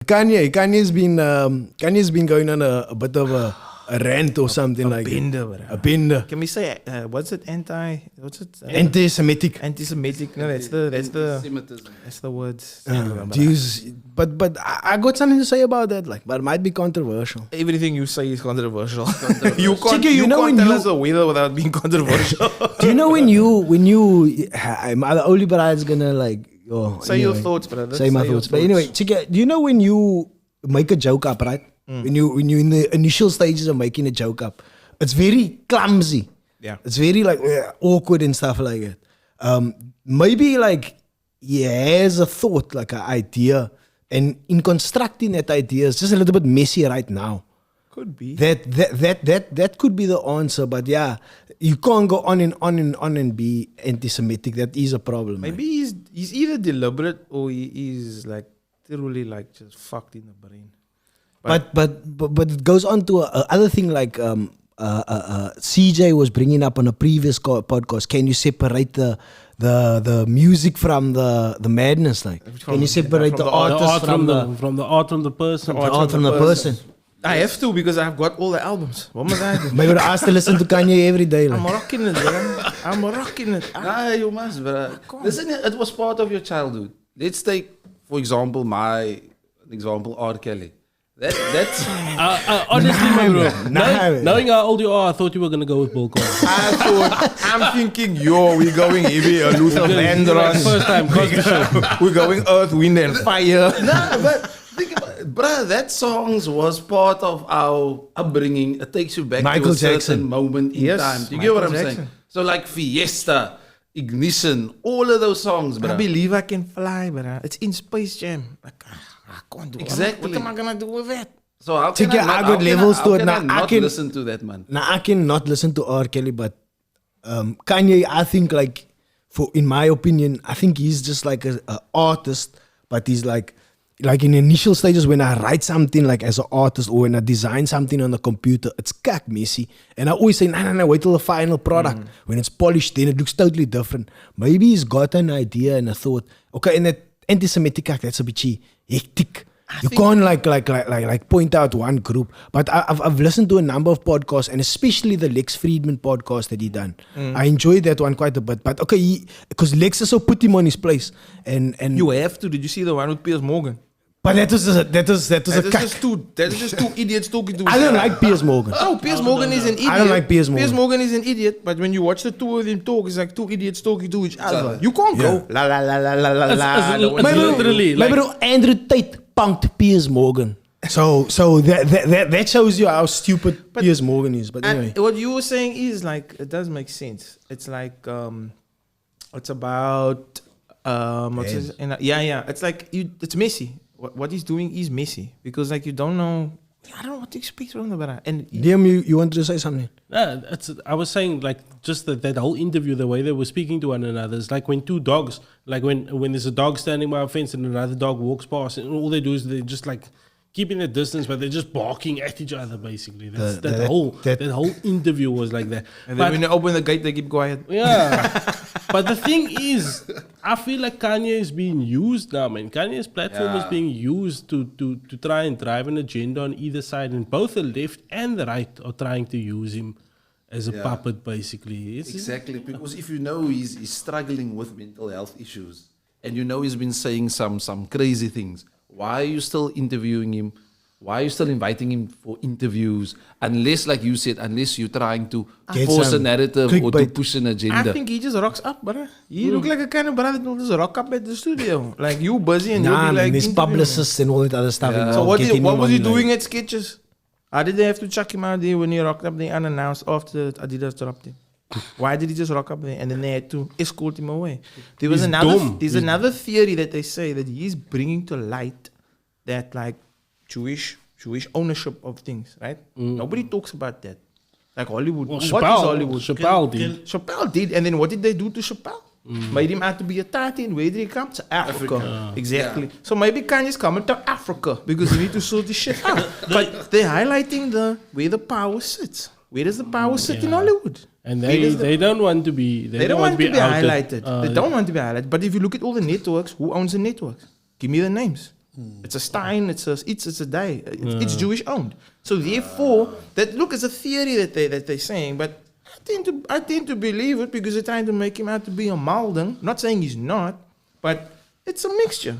Kanye's been going on a bit of a rant or something like bender, that. A bender. Can we say what's it? Anti-Semitic. Anti-Semitic. No, that's the words. But I got something to say about that. Like, but it might be controversial. Everything you say is controversial. you can't Chicka, tell us the weather without being controversial. Do you know when you am I the only bride's gonna like say your thoughts, brother. Say my thoughts. But anyway, Chicka, do you know when you make a joke up, right? When you in the initial stages of making a joke up, it's very clumsy. Yeah. It's very like awkward and stuff like that. Maybe like he has a thought, like an idea, and in constructing that idea, it's just a little bit messy right now. Could be. That could be the answer, but yeah, you can't go on and be anti-Semitic. That is a problem. Maybe he's either deliberate or he is like literally like just fucked in the brain. But it goes on to other thing like CJ was bringing up on a previous podcast. Can you separate the music from the madness? Like, can you separate the artist from the art from the person? The art from the person. I have to because I've got all the albums. What must I do? Maybe I have to listen to Kanye every day. Like. I'm rocking it, bro. I'm rocking it. Nah, you must, bro. Listen, it was part of your childhood. Let's take, for example, R. Kelly. That's honestly, my bro. Knowing how old you are, I thought you were gonna go with Bill Cosby. I'm thinking, we're going heavy, Luther Vandross. First time, Cosby show. We're going Earth, Wind and Fire. Nah, but think about it, bruh. That songs was part of our upbringing. It takes you back Michael to a Jackson. certain moment in time. Do you get what I'm saying? So like Fiesta, Ignition, all of those songs, bruh. I believe I can fly, bruh. It's in Space Jam. Like, I can't do it. Exactly. What am I gonna do with that? So how can I got levels to it. Now I I can listen to that, man. Now I can not listen to R. Kelly, but Kanye, I think like in my opinion, I think he's just like a artist, but he's like in initial stages when I write something like as an artist or when I design something on the computer, it's cack messy. And I always say, no, wait till the final product. When it's polished, then it looks totally different. Maybe he's got an idea and a thought. Okay, and that anti-Semitic cack, that's a bit hectic. You can't like point out one group. But I've listened to a number of podcasts, and especially the Lex Friedman podcast that he done. I enjoyed that one quite a bit. But okay, because Lex also put him on his place. And you have to. Did you see the one with Piers Morgan? But that was a That is just two idiots talking to each I don't like Piers Morgan. Oh, Piers Morgan is an idiot. I don't like Piers Morgan. Piers Morgan is an idiot, but when you watch the two of them talk, it's like two idiots talking to each other. You can't go la la la la la la la. Literally, My bro, Andrew Tate punked Piers Morgan. So that shows you how stupid Piers Morgan is. But anyway, what you were saying is like it does make sense. It's like it's about It's like it's messy. What he's doing is messy because like you don't know. I don't know what to expect from the brother. And Liam, you wanted to say something? I was saying like just that whole interview, the way they were speaking to one another. It's like when two dogs, like when there's a dog standing by a fence and another dog walks past, and all they do is they just like keeping a distance, but they're just barking at each other basically. That whole interview was like that. And then when they open the gate, they keep quiet. Yeah. But the thing is, I feel like Kanye is being used now, man. Kanye's platform is being used to try and drive an agenda on either side, and both the left and the right are trying to use him as a puppet, basically. Exactly, because if you know he's struggling with mental health issues, and you know he's been saying some crazy things, why are you still interviewing him? Why are you still inviting him for interviews? Unless, like you said, unless you're trying to force a narrative or to push an agenda. I think he just rocks up, brother. He look like a kind of brother that will just rock up at the studio. Like you busy and you'll be like... There's publicists and all that other stuff. Yeah. So what was he doing at Sketches? How did they have to chuck him out there when he rocked up there unannounced after Adidas dropped him? Why did he just rock up there and then they had to escort him away? There's another theory that they say that he's bringing to light that like Jewish ownership of things, right? Nobody talks about that. Like Hollywood. Well, what is Hollywood? Chappelle did. And then what did they do to Chappelle? Made him out to be a tatty. And where did he come? To Africa. Exactly. Yeah. So maybe Kanye's coming to Africa because you need to sort this shit out. But they're highlighting where the power sits. Where does the power sit in Hollywood? And they don't want to be... They don't want to be highlighted. They don't want to be highlighted. But if you look at all the networks, who owns the networks? Give me the names. It's a Stein, it's a day. It's Jewish owned. So therefore, that look is a theory that they're saying, but I tend to believe it because they're trying to make him out to be a Malden. Not saying he's not, but it's a mixture.